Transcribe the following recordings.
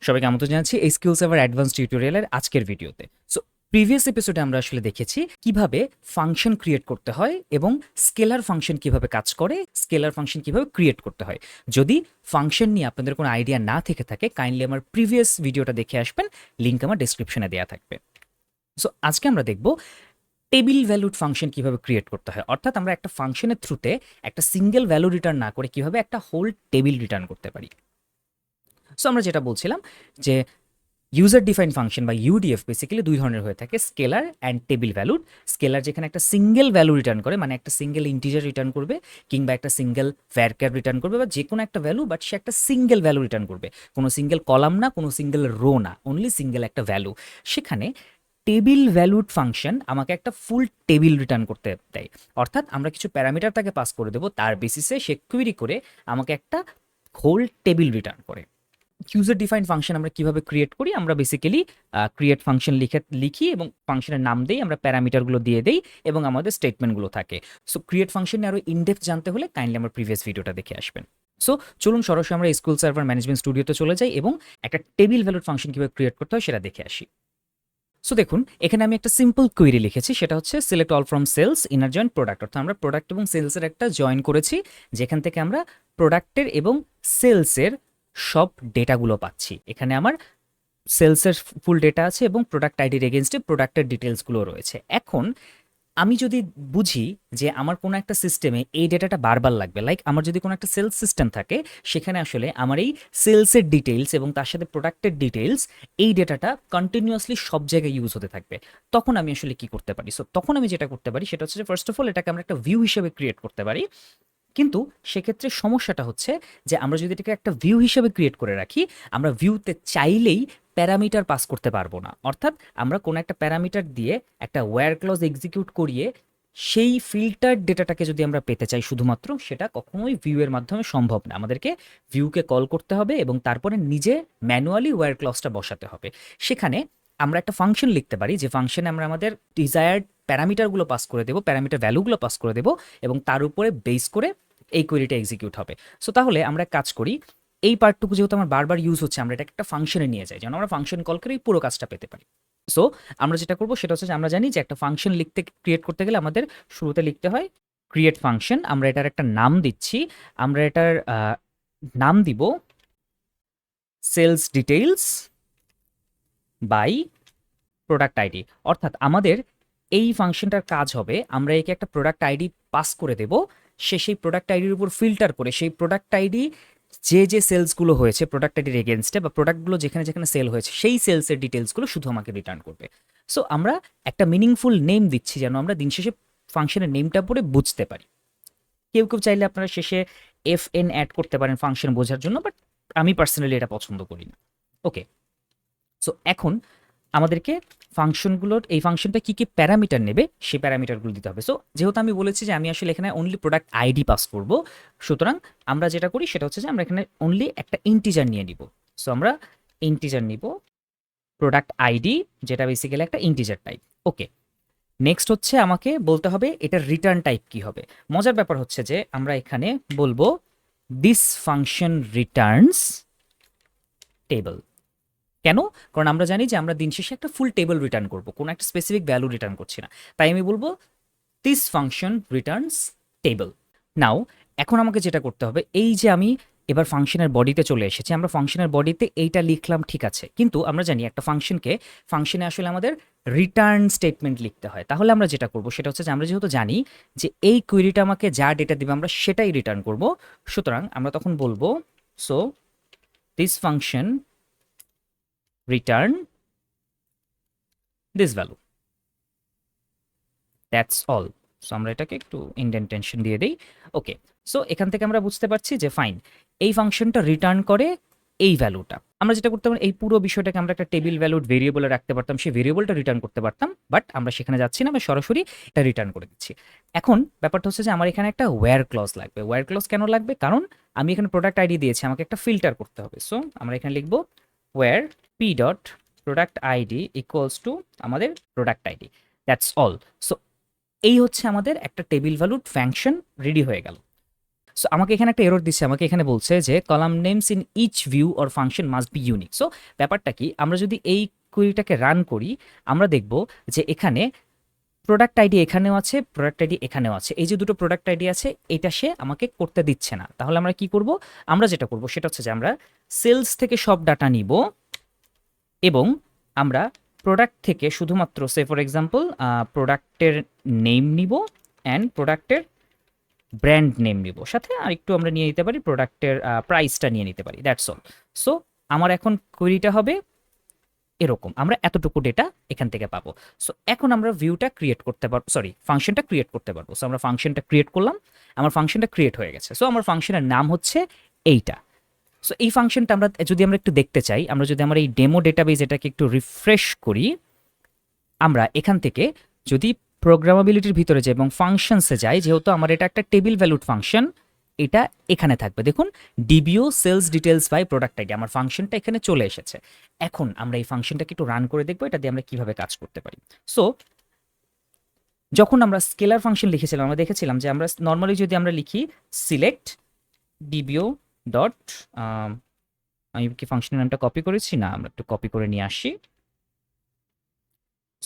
সবাইকে আমন্ত্রণ জানাচ্ছি SQL Server অ্যাডভান্স টিউটোরিয়ালের আজকের ভিডিওতে। সো প্রিভিয়াস এপিসোডে আমরা আসলে দেখেছি কিভাবে ফাংশন ক্রিয়েট করতে হয় এবং স্কেলার ফাংশন কিভাবে কাজ করে, স্কেলার ফাংশন কিভাবে ক্রিয়েট করতে হয়। যদি ফাংশন নিয়ে আপনাদের কোনো আইডিয়া না থেকে থাকে, কাইন্ডলি আমার প্রিভিয়াস ভিডিওটা দেখে আসবেন, লিঙ্ক আমার ডেসক্রিপশনে দেওয়া থাকবে। সো আজকে আমরা দেখব টেবিল ভ্যালুড ফাংশন কিভাবে ক্রিয়েট করতে হয়, অর্থাৎ আমরা একটা ফাংশনের থ্রুতে একটা সিঙ্গেল ভ্যালু রিটার্ন না করে কিভাবে একটা হোল টেবিল রিটার্ন করতে পারি। সো আমরা যেটা বলছিলাম যে ইউজার ডিফাইন ফাংশন বা ইউডিএফ বেসিক্যালি দুই ধরনের হয়ে থাকে, scalar and table valued. Scalar যেখানে একটা সিঙ্গেল ভ্যালু রিটার্ন করে, মানে একটা সিঙ্গেল ইন্টিজার রিটার্ন করবে, কিংবা একটা সিঙ্গেল ভ্যারক্যার রিটার্ন করবে, বা যে কোনো একটা ভ্যালু, বাট সে একটা সিঙ্গেল ভ্যালু রিটার্ন করবে, কোনো সিঙ্গেল কলাম না, কোনো সিঙ্গেল রো না, অনলি সিঙ্গেল একটা ভ্যালু। সেখানে টেবিল ভ্যালুড ফাংশন আমাকে একটা ফুল টেবিল রিটার্ন করতে দেয়, অর্থাৎ আমরা কিছু প্যারামিটার তাকে পাস করে দেবো, তার বেসিসে সে কুইরি করে আমাকে একটা হোল টেবিল রিটার্ন করে। ইউজার ডিফাইন ফাংশন আমরা কিভাবে ক্রিয়েট করি, আমরা বেসিক্যালি ক্রিয়েট ফাংশন লিখি এবং ফাংশনের নাম দেই, আমরা প্যারামিটারগুলো দিয়ে দেই এবং আমাদের স্টেটমেন্টগুলো থাকে। সো ক্রিয়েট ফাংশনে আরও ইনডেপথ জানতে হলে কাইন্ডলি আমার প্রিভিয়াস ভিডিওটা দেখে আসবেন। সো চলুন সরাসরি আমরা SQL সার্ভার ম্যানেজমেন্ট স্টুডিওতে চলে যাই এবং একটা টেবিল ভ্যালুড ফাংশন কিভাবে ক্রিয়েট করতে হয় সেটা দেখে আসি। সো দেখুন, এখানে আমি একটা সিম্পল কোয়েরি লিখেছি, সেটা হচ্ছে select all from sales inner join product, অর্থাৎ আমরা প্রোডাক্ট এবং সেলসের একটা জয়েন করেছি, যেখান থেকে আমরা প্রোডাক্টের এবং সেলসের সব ডেটাগুলো পাচ্ছি। এখানে আমার সেলসের ফুল ডেটা আছে এবং প্রোডাক্ট আইডির এগেনস্টে প্রোডাক্টের ডিটেলসগুলো রয়েছে। এখন আমি যদি বুঝি যে আমার কোনো একটা সিস্টেমে এই ডেটাটা বারবার লাগবে, লাইক আমার যদি কোনো একটা সেলস সিস্টেম থাকে, সেখানে আসলে আমার এই সেলসের ডিটেলস এবং তার সাথে প্রোডাক্টের ডিটেলস, এই ডেটাটা কন্টিনিউয়াসলি সব জায়গায় ইউজ হতে থাকবে, তখন আমি আসলে কি করতে পারি? সো তখন আমি যেটা করতে পারি সেটা হচ্ছে যে ফার্স্ট অফ অল এটাকে আমরা একটা ভিউ হিসেবে ক্রিয়েট করতে পারি। কিন্তু সেক্ষেত্রে সমস্যাটা হচ্ছে যে আমরা যদি এটাকে একটা ভিউ হিসেবে ক্রিয়েট করে রাখি, আমরা ভিউতে চাইলেই প্যারামিটার পাস করতে পারবো না। অর্থাৎ আমরা কোনো একটা প্যারামিটার দিয়ে একটা ওয়্যার ক্লজ এক্সিকিউট করিয়ে সেই ফিল্টার ডেটাটাকে যদি আমরা পেতে চাই শুধুমাত্র, সেটা কখনোই ভিউ এর মাধ্যমে সম্ভব না। আমাদেরকে ভিউকে কল করতে হবে এবং তারপরে নিজে ম্যানুয়ালি ওয়্যার ক্লজটা বসাতে হবে। সেখানে আমরা একটা ফাংশন লিখতে পারি, যে ফাংশনে আমরা আমাদের ডিজায়ার্ড প্যারামিটারগুলো পাস করে দেবো, প্যারামিটার ভ্যালুগুলো পাস করে দেবো এবং তার উপরে বেস করে এই কোয়েরিটা এক্সিকিউট হবে। সো তাহলে আমরা কাজ করি, এই পার্টটুকু যেহেতু আমার বারবার ইউজ হচ্ছে, আমরা এটা একটা ফাংশনে নিয়ে যাই, যেন আমরা ফাংশন কল করে এই পুরো কাজটা পেতে পারি। সো আমরা যেটা করবো সেটা হচ্ছে যে আমরা জানি যে একটা ফাংশন ক্রিয়েট করতে গেলে আমাদের শুরুতে লিখতে হয় ক্রিয়েট ফাংশন। আমরা এটার একটা নাম দিচ্ছি, আমরা এটার নাম দিব sales details by product ID. অর্থাৎ আমাদের এই ফাংশনটার কাজ হবে, আমরা একে একটা প্রোডাক্ট আইডি পাস করে দেব, সে সেই প্রোডাক্ট আইডির উপর ফিল্টার করে সেই প্রোডাক্ট আইডি যে যে সেলসগুলো হয়েছে প্রোডাক্ট আইডির এগেনস্টে, বা প্রোডাক্টগুলো যেখানে যেখানে সেল হয়েছে সেই সেলসের ডিটেলসগুলো শুধু আমাকে রিটার্ন করবে। সো আমরা একটা মিনিংফুল নেম দিচ্ছি, যেন আমরা দিন শেষে ফাংশনের নেমটা পড়ে বুঝতে পারি। কেউ কেউ চাইলে আপনারা শেষে FN অ্যাড করতে পারেন ফাংশন বোঝার জন্য, বাট আমি পার্সোনালি এটা পছন্দ করি না। ওকে, সো এখন আমাদেরকে এই ফাংশনটা কি কি প্যারামিটার নেবে সেই প্যারামিটারগুলো দিতে হবে। সো যেহেতু আমি বলেছি যে আমি আসলে এখানে অনলি প্রোডাক্ট আইডি পাস করব, সুতরাং আমরা যেটা করি সেটা হচ্ছে যে আমরা এখানে অনলি একটা ইন্টিজার নিয়ে নিব। সো আমরা ইন্টিজার নিব প্রোডাক্ট আইডি, যেটা বেসিক্যালি একটা ইন্টিজার টাইপ। ওকে, নেক্সট হচ্ছে আমাকে বলতে হবে এটার রিটার্ন টাইপ কি হবে। মজার ব্যাপার হচ্ছে যে আমরা এখানে বলবো দিস ফাংশন রিটার্নস টেবল। কেন? কারণ আমরা জানি যে আমরা দিন শেষে একটা ফুল টেবল রিটার্ন করব, কোনো একটা স্পেসিফিক ভ্যালু রিটার্ন করছি না। তাই আমি বলবো দিস ফাংশন রিটার্নস টেবল। নাও এখন আমাকে যেটা করতে হবে, এই যে আমি এবার ফাংশনের বডিতে চলে এসেছি, আমরা ফাংশনের বডিতে এইটা লিখলাম, ঠিক আছে, কিন্তু আমরা জানি একটা ফাংশনে আসলে আমাদের রিটার্ন স্টেটমেন্ট লিখতে হয়। তাহলে আমরা যেটা করব সেটা হচ্ছে যে আমরা যেহেতু জানি যে এই কোয়েরিটা আমাকে যা ডেটা দিবে আমরা সেটাই রিটার্ন করব, সুতরাং আমরা তখন বলবো so this function return this value, that's all. So আমরা এটাকে একটু ইন্ডেন্টেশন দিয়ে দেই। ওকে, সো এখান থেকে আমরা বুঝতে পারছি যে ফাইন, এই ফাংশনটা রিটার্ন করে এই ভ্যালুটা। আমরা যেটা করতে পারি, এই পুরো বিষয়টাকে আমরা একটা টেবিল ভ্যালুড ভেরিয়েবলে রাখতে পারতাম, সেই ভেরিয়েবলটা রিটার্ন করতে পারতাম, বাট আমরা সেখানে যাচ্ছি না, আমরা সরাসরি এটা রিটার্ন করে দিচ্ছি। এখন ব্যাপারটা হচ্ছে যে আমার এখানে একটা ওয়্যার ক্লজ লাগবে। ওয়্যার ক্লজ কেন লাগবে? কারণ আমি এখানে প্রোডাক্ট আইডি দিয়েছি, আমাকে একটা ফিল্টার করতে হবে। সো আমরা এখানে লিখবো where P dot product ID equals to আমাদের product ID, that's all. So এই হচ্ছে আমাদের একটা টেবিল ভ্যালুড ফাংশন রেডি হয়ে গেল। সো আমাকে এখানে একটা এরর দিচ্ছে, আমাকে এখানে বলছে যে column names in each view or function must be unique. So ব্যাপারটা কি, আমরা যদি এই কুইরিটাকে রান করি আমরা দেখব যে এখানে প্রোডাক্ট আইডি এখানেও আছে, প্রোডাক্ট আইডি এখানেও আছে, এই যে দুটো প্রোডাক্ট আইডি আছে এটা সে আমাকে করতে দিচ্ছে না। তাহলে আমরা কি করব, আমরা যেটা করব সেটা হচ্ছে যে আমরা সেলস থেকে সব ডাটা নিব এবং আমরা প্রোডাক্ট থেকে শুধুমাত্র সে ফর এক্সাম্পল প্রোডাক্টের নেম নিব অ্যান্ড প্রোডাক্টের ব্র্যান্ড নেম নিব, সাথে আর একটু আমরা নিয়ে নিতে পারি প্রোডাক্টের প্রাইসটা নিয়ে নিতে পারি, দ্যাটস অল। সো আমার এখন কোয়েরিটা হবে এরকম, আমরা এতটুকু ডেটা এখান থেকে পাবো। সো এখন আমরা ভিউটা ক্রিয়েট করতে পারবো, সরি ফাংশনটা ক্রিয়েট করতে পারবো। সো আমরা ফাংশনটা ক্রিয়েট করলাম, আমার ফাংশনটা ক্রিয়েট হয়ে গেছে। সো আমার ফাংশনের নাম হচ্ছে এইটা। সো এই ফাংশনটা আমরা যদি আমরা একটু দেখতে চাই, আমরা যদি আমার এই ডেমো ডেটাবেজ এটাকে একটু রিফ্রেশ করি, আমরা এখান থেকে যদি প্রোগ্রামাবিলিটির ভিতরে যাই এবং ফাংশনসে যাই, যেহেতু আমার এটা একটা টেবিল ভ্যালুড ফাংশন, এটা এখানে থাকবে, দেখুন DBO sales details by product ID, আমার ফাংশনটা এখানে চলে এসেছে। এখন আমরা এই ফাংশনটাকে একটু রান করে দেখবো এটা দিয়ে আমরা কিভাবে কাজ করতে পারি। সো যখন আমরা স্কেলার ফাংশন লিখেছিলাম আমরা দেখেছিলাম যে আমরা নর্মালি যদি আমরা লিখি সিলেক্ট ডিবিও ডট, আমি কি ফাংশনের নামটা কপি করেছি, না আমরা একটু কপি করে নিয়ে আসি।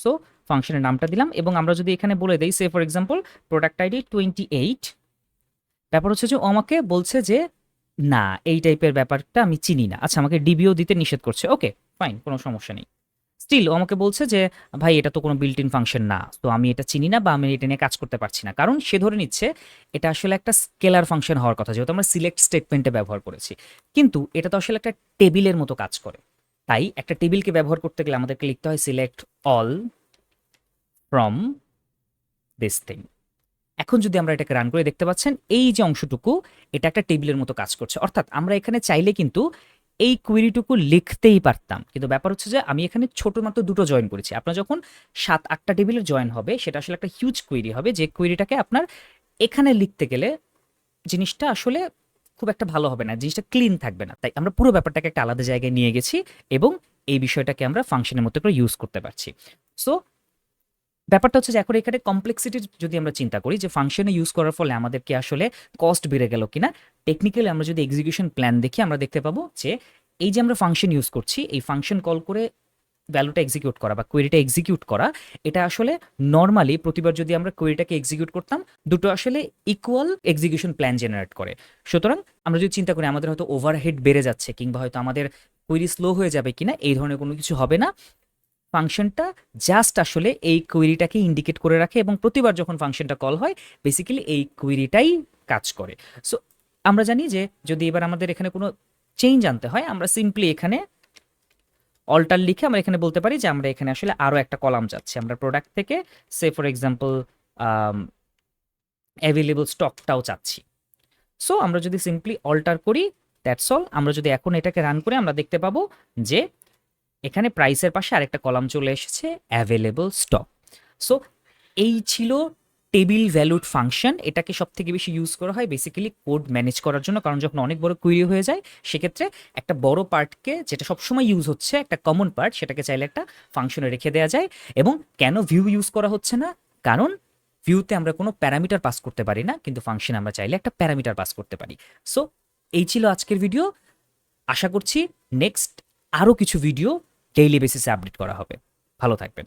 সো ফাংশনের নামটা দিলাম এবং আমরা যদি এখানে বলে দেই সে ফর এক্সাম্পল প্রোডাক্ট আইডি 28, ব্যাপার হচ্ছে যে ও আমাকে বলছে যে না এই টাইপের ব্যাপারটা আমি চিনি না, আচ্ছা আমাকে ডিবিও দিতে নিষেধ করছে, ওকে ফাইন কোনো সমস্যা নেই। স্টিল ও আমাকে বলছে যে ভাই এটা তো কোনো বিল্ট ইন ফাংশন না, তো আমি এটা চিনি না বা আমি এটা নিয়ে কাজ করতে পারছি না, কারণ সে ধরে নিচ্ছে এটা আসলে একটা স্কেলার ফাংশন হওয়ার কথা, যেহেতু আমরা সিলেক্ট স্টেটমেন্টে ব্যবহার করেছি, কিন্তু এটা তো আসলে একটা টেবিলের মতো কাজ করে। তাই একটা টেবিলকে ব্যবহার করতে গেলে আমাদেরকে লিখতে হয় select all from this thing. এখন যদি আমরা এটাকে রান করে দেখতে পাচ্ছেন এই যে অংশটুকু এটা একটা টেবিলের মতো কাজ করছে, অর্থাৎ আমরা এখানে চাইলে কিন্তু এই কুয়েরিটুকু লিখতেই পারতাম, কিন্তু ব্যাপার হচ্ছে যে আমি এখানে ছোট মাত্র দুটো জয়েন করেছি। আপনার যখন 7-8টা টেবিলের জয়েন হবে সেটা আসলে একটা হিউজ কুয়েরি হবে, যে কুয়েরিটাকে আপনার এখানে লিখতে গেলে জিনিসটা আসলে খুব একটা ভালো হবে না, জিনিসটা ক্লিন থাকবে না। তাই আমরা পুরো ব্যাপারটাকে একটা আলাদা জায়গায় নিয়ে গেছি এবং এই বিষয়টাকে আমরা ফাংশনের মতো করে ইউজ করতে পারছি। সো ব্যাপারটা হচ্ছে যে এখন এখানে কমপ্লেক্সিটির যদি আমরা চিন্তা করি যে ফাংশনে ইউজ করার ফলে আমাদের কি আসলে কস্ট বেড়ে গেল কিনা, টেকনিক্যালি আমরা যদি এক্সিকিউশন প্ল্যান দেখি আমরা দেখতে পাবো যে এই যে আমরা ফাংশন ইউজ করছি, এই ফাংশন কল করে ভ্যালুটা এক্সিকিউট করা বা কোয়েরিটা এক্সিকিউট করা, এটা আসলে নর্মালি প্রতিবার যদি আমরা কোয়েরিটাকে এক্সিকিউট করতাম দুটো আসলে ইকুয়াল এক্সিকিউশন প্ল্যান জেনারেট করে। সুতরাং আমরা যদি চিন্তা করি আমাদের হয়তো ওভারহেড বেড়ে যাচ্ছে কিংবা হয়তো আমাদের কোয়েরি স্লো হয়ে যাবে কিনা, এই ধরনের কোনো কিছু হবে না। ফাংশনটা জাস্ট আসলে এই কোয়েরিটাকে ইন্ডিকেট করে রাখে এবং প্রতিবার যখন ফাংশনটা কল হয় বেসিক্যালি এই কোয়েরিটাই কাজ করে। সো আমরা জানি যে যদি এবার আমাদের এখানে কোনো চেঞ্জ আনতে হয় আমরা সিম্পলি এখানে অল্টার লিখে আমরা এখানে বলতে পারি যে আমরা এখানে আসলে আরও একটা কলাম যাচ্ছি, আমরা প্রোডাক্ট থেকে সে ফর এক্সাম্পল অ্যাভেলেবল স্টকটাও চাচ্ছি। সো আমরা যদি সিম্পলি অল্টার করি দ্যাটস অল। আমরা যদি এখন এটাকে রান করে আমরা দেখতে পাবো যে এখানে প্রাইসের পাশে আরেকটা কলাম চলে এসেছে অ্যাভেলেবল স্টক। সো এই ছিল টেবিল ভ্যালুড ফাংশন। এটাকে সব থেকে বেশি ইউজ করা হয় বেসিক্যালি কোড ম্যানেজ করার জন্য, কারণ যখন অনেক বড় কুইরি হয়ে যায় সেক্ষেত্রে একটা বড় পার্টকে যেটা সবসময় ইউজ হচ্ছে একটা কমন পার্ট সেটাকে চাইলে একটা ফাংশনে রেখে দেওয়া যায়। এবং কেন ভিউ ইউজ করা হচ্ছে না, কারণ ভিউতে আমরা কোনো প্যারামিটার পাস করতে পারি না, কিন্তু ফাংশনে আমরা চাইলে একটা প্যারামিটার পাস করতে পারি। সো এই ছিল আজকের ভিডিও, আশা করছি নেক্সট আরও কিছু ভিডিও ডেইলি বেসিসে আপডেট করা হবে। ভালো থাকবেন।